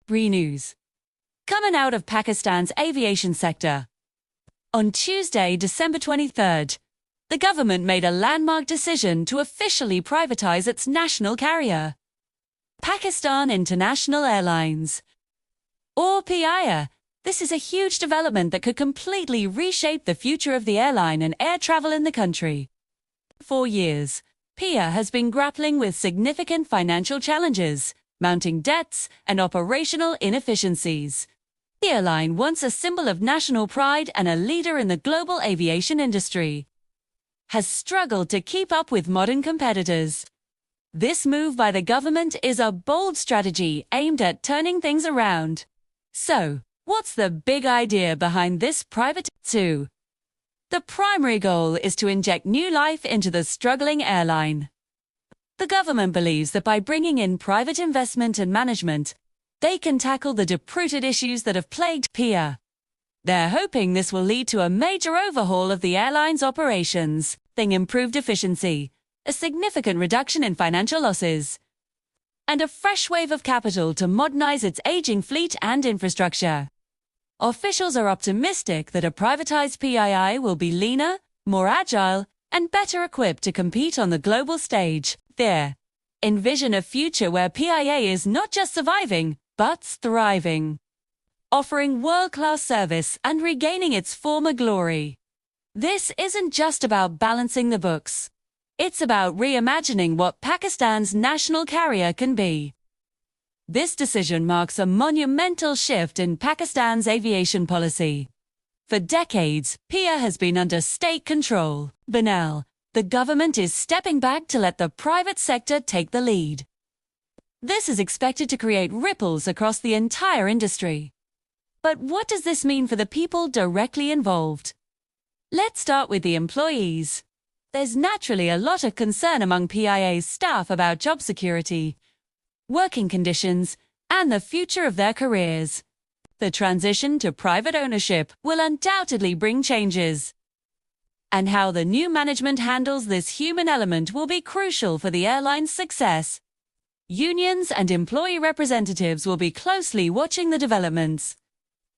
News. Coming out of Pakistan's aviation sector. On Tuesday, December 23rd, the government made a landmark decision to officially privatize its national carrier, Pakistan International Airlines, or PIA. This is a huge development that could completely reshape the future of the airline and air travel in the country. For years, PIA has been grappling with significant financial challenges, mounting debts, and operational inefficiencies. The airline, once a symbol of national pride and a leader in the global aviation industry, has struggled to keep up with modern competitors. This move by the government is a bold strategy aimed at turning things around. So, what's the big idea behind this private two? The primary goal is to inject new life into the struggling airline. The government believes that by bringing in private investment and management, they can tackle the deep-rooted issues that have plagued PIA. They're hoping this will lead to a major overhaul of the airline's operations, improved efficiency, a significant reduction in financial losses, and a fresh wave of capital to modernize its aging fleet and infrastructure. Officials are optimistic that a privatized PII will be leaner, more agile, and better equipped to compete on the global stage. They envision a future where PIA is not just surviving, but thriving, offering world-class service and regaining its former glory. This isn't just about balancing the books. It's about reimagining what Pakistan's national carrier can be. This decision marks a monumental shift in Pakistan's aviation policy. For decades, PIA has been under state control. But now, the government is stepping back to let the private sector take the lead. This is expected to create ripples across the entire industry. But what does this mean for the people directly involved? Let's start with the employees. There's naturally a lot of concern among PIA's staff about job security, working conditions, and the future of their careers. The transition to private ownership will undoubtedly bring changes. And how the new management handles this human element will be crucial for the airline's success. Unions and employee representatives will be closely watching the developments,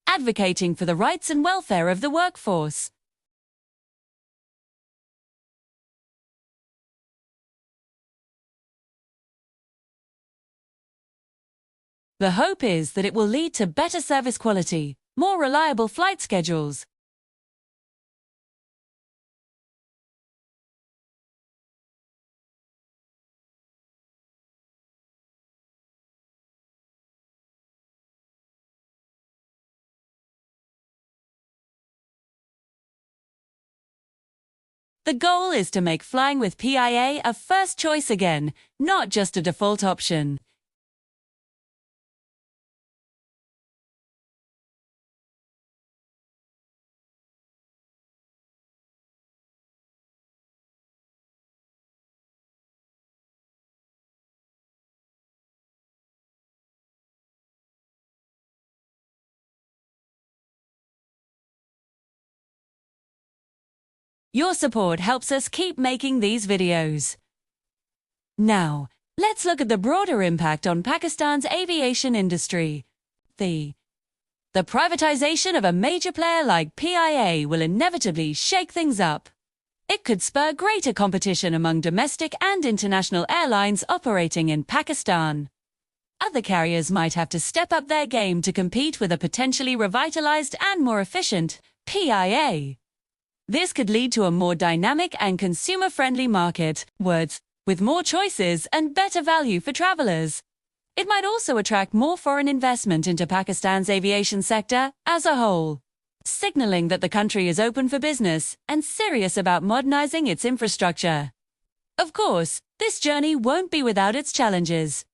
advocating for the rights and welfare of the workforce. The hope is that it will lead to better service quality, more reliable flight schedules, The goal is to make flying with PIA a first choice again, not just a default option. Your support helps us keep making these videos. Now, let's look at the broader impact on Pakistan's aviation industry. The privatization of a major player like PIA will inevitably shake things up. It could spur greater competition among domestic and international airlines operating in Pakistan. Other carriers might have to step up their game to compete with a potentially revitalized and more efficient PIA. This could lead to a more dynamic and consumer-friendly market, with more choices and better value for travelers. It might also attract more foreign investment into Pakistan's aviation sector as a whole, signaling that the country is open for business and serious about modernizing its infrastructure. Of course, this journey won't be without its challenges.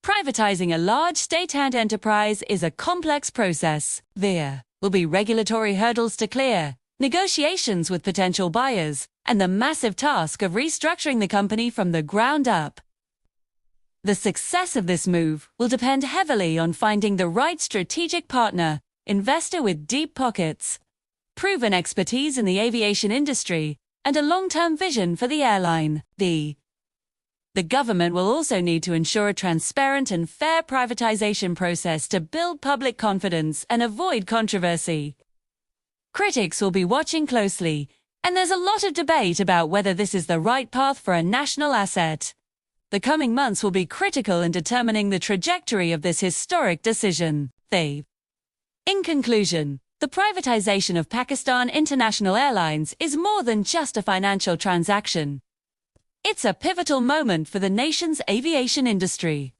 Privatizing a large state-owned enterprise is a complex process. There will be regulatory hurdles to clear, negotiations with potential buyers, and the massive task of restructuring the company from the ground up. The success of this move will depend heavily on finding the right strategic partner, investor with deep pockets, proven expertise in the aviation industry, and a long-term vision for the airline. The The government will also need to ensure a transparent and fair privatization process to build public confidence and avoid controversy. Critics will be watching closely, and there's a lot of debate about whether this is the right path for a national asset. The coming months will be critical in determining the trajectory of this historic decision. In conclusion, the privatization of Pakistan International Airlines is more than just a financial transaction. It's a pivotal moment for the nation's aviation industry.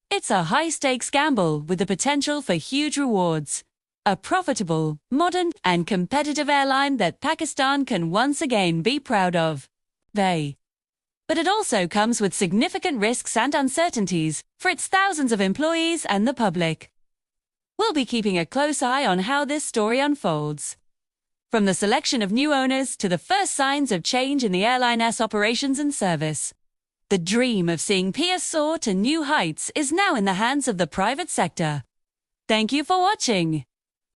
It's a high-stakes gamble with the potential for huge rewards. A profitable, modern, and competitive airline that Pakistan can once again be proud of. But it also comes with significant risks and uncertainties for its thousands of employees and the public. We'll be keeping a close eye on how this story unfolds. From the selection of new owners to the first signs of change in the airline's operations and service, the dream of seeing Piers soar to new heights is now in the hands of the private sector. Thank you for watching.